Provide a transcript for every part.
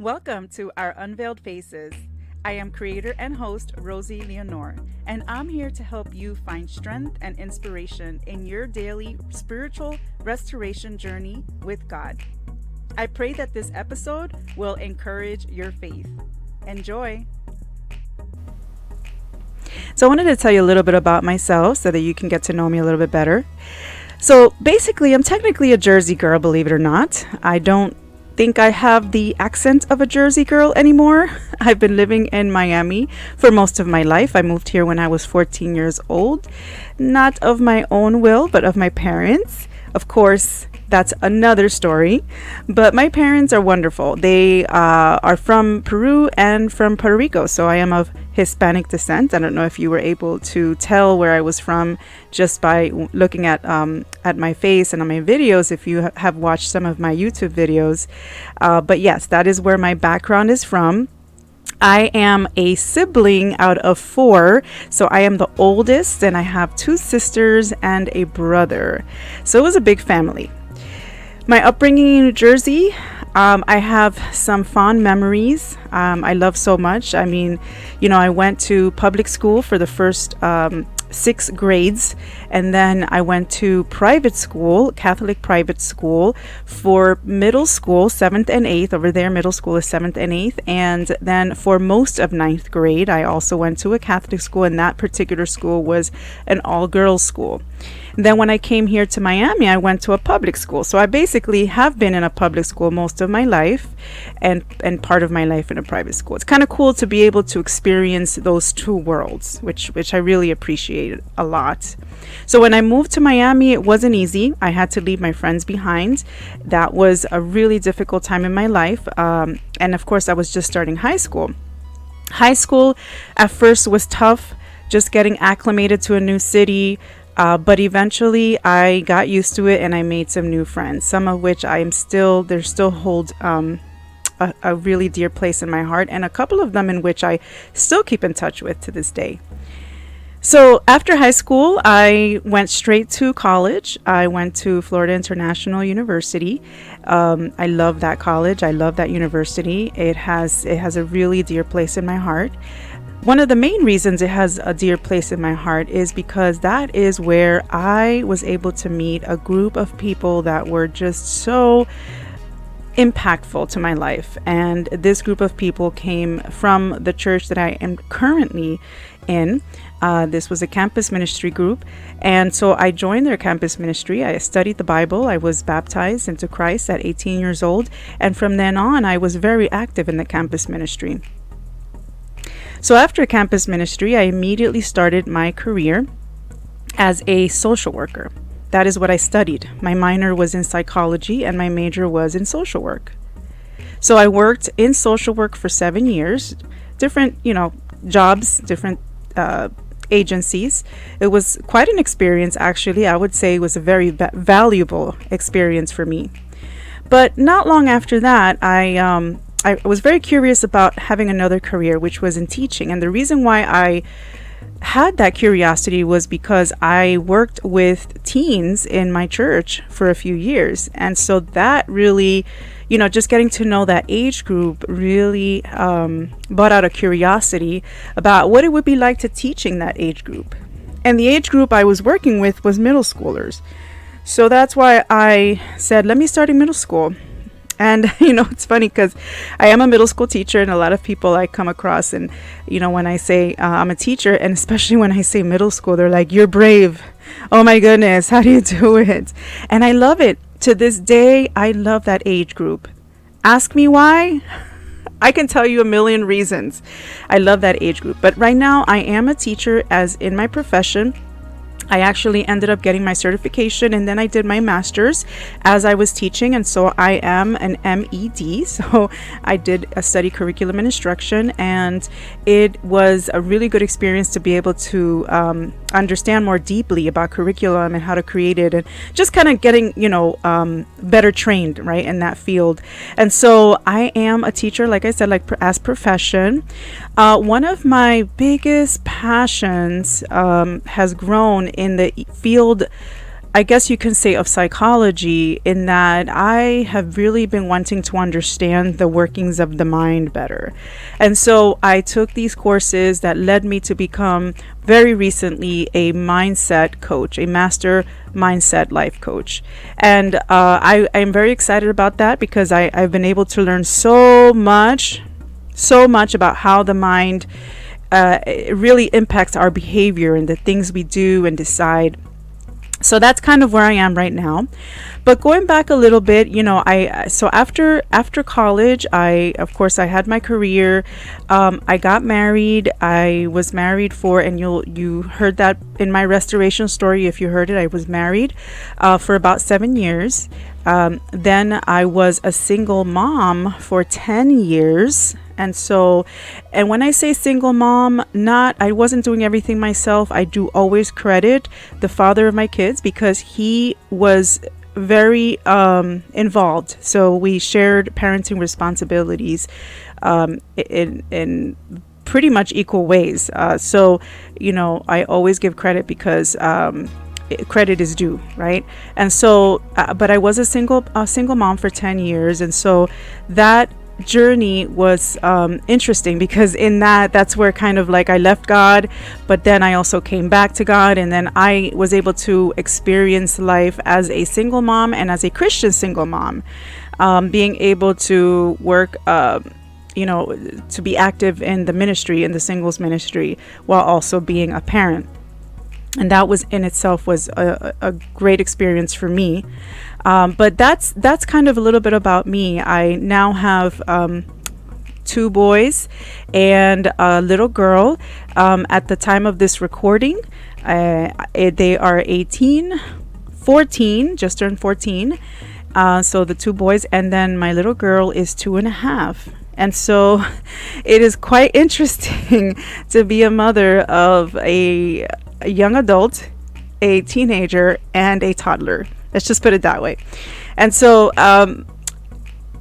Welcome to our Unveiled Faces. I am creator and host Rosie Leonore, and I'm here to help you find strength and inspiration in your daily spiritual restoration journey with God. I pray that this episode will encourage your faith. Enjoy! So I wanted to tell you a little bit about myself so that you can get to know me a little bit better. So basically, I'm technically a Jersey girl, believe it or not. I don't think I have the accent of a Jersey girl anymore. I've been living in Miami for most of my life. I moved here when I was 14 years old, not of my own will, but of my parents. Of course, that's another story, but my parents are wonderful. They are from Peru and from Puerto Rico, so I am of Hispanic descent. I don't know if you were able to tell where I was from just by looking at my face and on my videos, if you have watched some of my YouTube videos. But yes, that is where my background is from. I am a sibling out of 4, so I am the oldest, and I have 2 sisters and a brother. So it was a big family. My upbringing in New Jersey, I have some fond memories. I love so much. I mean, I went to public school for the first 6 grades, and then I went to private school, Catholic private school, for middle school, 7th and 8th. Over there, middle school is 7th and 8th. And then for most of 9th grade, I also went to a Catholic school, and that particular school was an all-girls school. Then when I came here to Miami, I went to a public school. So I basically have been in a public school most of my life and part of my life in a private school. It's kind of cool to be able to experience those 2 worlds, which I really appreciated a lot. So when I moved to Miami, it wasn't easy. I had to leave my friends behind. That was a really difficult time in my life. And of course, I was just starting high school. High school at first was tough, just getting acclimated to a new city. But eventually I got used to it and I made some new friends, some of which they still hold a really dear place in my heart, and a couple of them in which I still keep in touch with to this day. So after high school, I went straight to college. I went to Florida International University. I love that college. I love that university. It has a really dear place in my heart. One of the main reasons it has a dear place in my heart is because that is where I was able to meet a group of people that were just so impactful to my life. And this group of people came from the church that I am currently in. This was a campus ministry group. And so I joined their campus ministry. I studied the Bible. I was baptized into Christ at 18 years old. And from then on, I was very active in the campus ministry. So after campus ministry, I immediately started my career as a social worker. That is what I studied. My minor was in psychology and my major was in social work. So I worked in social work for 7 years, different, jobs, different agencies. It was quite an experience, actually. I would say it was a very valuable experience for me. But not long after that, I was very curious about having another career, which was in teaching. And the reason why I had that curiosity was because I worked with teens in my church for a few years. And so that really, just getting to know that age group really brought out a curiosity about what it would be like to teaching that age group. And the age group I was working with was middle schoolers. So that's why I said, let me start in middle school. And, it's funny because I am a middle school teacher, and a lot of people I come across, and, when I say I'm a teacher, and especially when I say middle school, they're like, you're brave. Oh my goodness, how do you do it? And I love it. To this day, I love that age group. Ask me why? I can tell you a million reasons. I love that age group. But right now, I am a teacher as in my profession. I actually ended up getting my certification, and then I did my master's as I was teaching, and so I am an M.Ed. So I did a study curriculum and instruction, and it was a really good experience to be able to understand more deeply about curriculum and how to create it, and just kind of getting better trained right in that field. And so I am a teacher, like I said, as profession. One of my biggest passions has grown in the field I guess you can say, of psychology, in that I have really been wanting to understand the workings of the mind better. And so I took these courses that led me to become very recently a mindset coach, a master mindset life coach. And I am very excited about that because I've been able to learn so much about how the mind it really impacts our behavior and the things we do and decide. So that's kind of where I am right now. But going back a little bit, so after college, I of course I had my career. I got married. I was married for, and you heard that in my restoration story. If you heard it, I was married for about 7 years. Then I was a single mom for 10 years. And when I say single mom, I wasn't doing everything myself. I do always credit the father of my kids because he was very involved. So we shared parenting responsibilities in pretty much equal ways. I always give credit because credit is due, right? And so, but I was a single mom for 10 years, and so that journey was interesting because in that's where kind of like I left God, but then I also came back to God, and then I was able to experience life as a single mom and as a Christian single mom, being able to work to be active in the ministry, in the singles ministry, while also being a parent. And that was in itself was a great experience for me. But that's kind of a little bit about me. I now have 2 boys and a little girl. At the time of this recording, they are 18, 14, just turned 14. So the 2 boys, and then my little girl is 2.5. And so it is quite interesting to be a mother of a young adult, a teenager, and a toddler. Let's just put it that way. And so I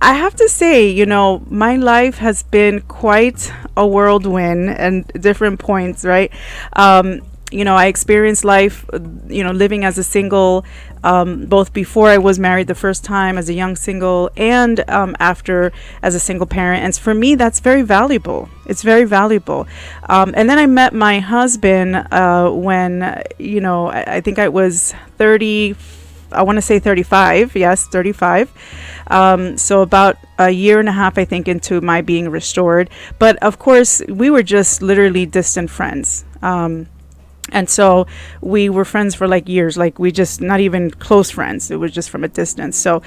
have to say, my life has been quite a whirlwind and different points, right? I experienced life, living as a single, both before I was married the first time as a young single and after as a single parent. And for me, that's very valuable. It's very valuable. And then I met my husband when, I think I was 30, I want to say 35. Yes, 35. So about a year and a half, I think, into my being restored. But of course, we were just literally distant friends. And so we were friends for like years, like we just not even close friends. It was just from a distance. So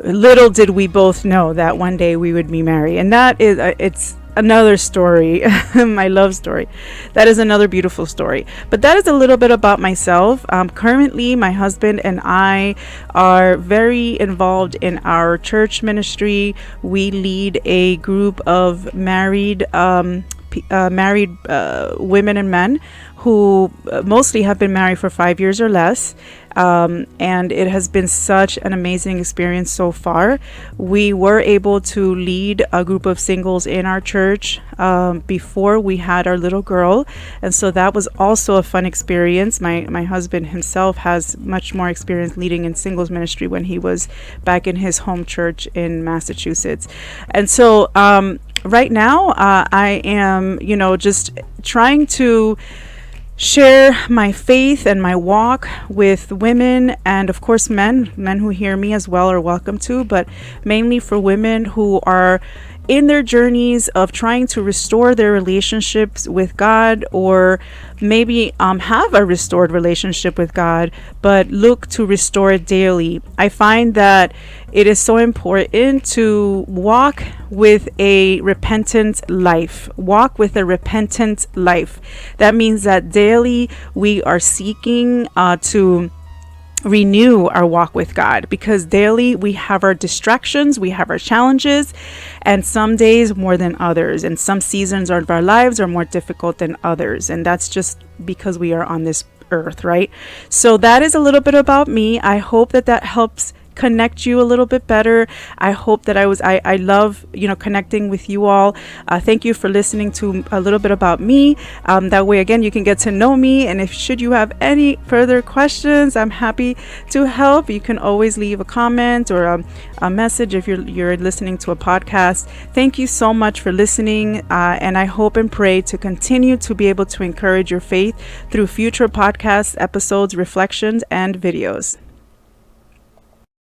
little did we both know that one day we would be married. And that is, it's another story, my love story. That is another beautiful story. But that is a little bit about myself. Currently, my husband and I are very involved in our church ministry. We lead a group of married women and men who mostly have been married for 5 years or less. And it has been such an amazing experience so far. We were able to lead a group of singles in our church before we had our little girl. And so that was also a fun experience. My husband himself has much more experience leading in singles ministry when he was back in his home church in Massachusetts. And so right now I am, just trying to share my faith and my walk with women, and of course men who hear me as well are welcome to, but mainly for women who are in their journeys of trying to restore their relationships with God, or maybe have a restored relationship with God, but look to restore it daily. I find that it is so important to walk with a repentant life. Walk with a repentant life. That means that daily we are seeking to renew our walk with God, because daily we have our distractions, we have our challenges, and some days more than others, and some seasons of our lives are more difficult than others, and that's just because we are on this earth, right? So that is a little bit about me. I hope that helps connect you a little bit better. I hope that I love, connecting with you all. Thank you for listening to a little bit about me. That way, again, you can get to know me. And if should you have any further questions, I'm happy to help. You can always leave a comment or a message if you're listening to a podcast. Thank you so much for listening. And I hope and pray to continue to be able to encourage your faith through future podcast episodes, reflections, and videos.